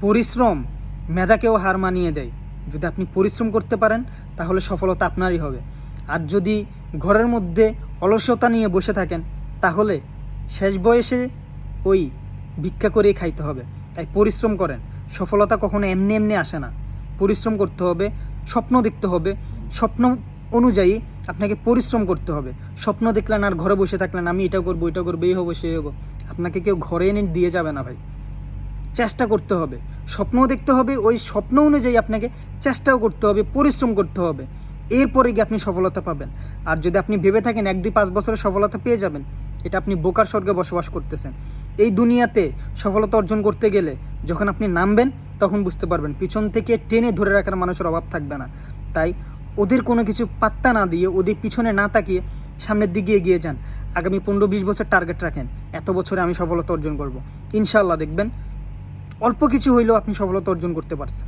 পরিশ্রম মেধাকেও হার মানিয়ে দেয়। যদি আপনি পরিশ্রম করতে পারেন তাহলে সফলতা আপনারই হবে। আর যদি ঘরের মধ্যে অলসতা নিয়ে বসে থাকেন তাহলে শেষ বয়সে ওই ভিক্ষা করেই খাইতে হবে। তাই পরিশ্রম করেন। সফলতা কখনো এমনি এমনি আসে না। পরিশ্রম করতে হবে, স্বপ্ন দেখতে হবে, স্বপ্ন অনুযায়ী আপনাকে পরিশ্রম করতে হবে। স্বপ্ন দেখলেন আর ঘরে বসে থাকলেন, আমি এটা করবো ওইটা করবো, এই হবো সেই হবো, আপনাকে কেউ ঘরে এনে দিয়ে যাবে না ভাই। চেষ্টা করতে হবে, স্বপ্নও দেখতে হবে, ওই স্বপ্ন অনুযায়ী আপনাকে চেষ্টাও করতে হবে, পরিশ্রম করতে হবে। এরপরে গিয়ে আপনি সফলতা পাবেন। আর যদি আপনি ভেবে থাকেন 1-2-5 বছরে সফলতা পেয়ে যাবেন, এটা আপনি বোকার স্বর্গে বসবাস করতেছেন। এই দুনিয়াতে সফলতা অর্জন করতে গেলে যখন আপনি নামবেন তখন বুঝতে পারবেন পিছন থেকে টেনে ধরে রাখার মানুষের অভাব থাকবে না। তাই ওদের কোনো কিছু পাত্তা না দিয়ে, ওদের পিছনে না তাকিয়ে সামনের দিকে এগিয়ে যান। আগামী 15-20 বছর টার্গেট রাখেন, এত বছরে আমি সফলতা অর্জন করব। ইনশাল্লাহ দেখবেন অল্প কিছু হইলেও আপনি সফলতা অর্জন করতে পারছেন।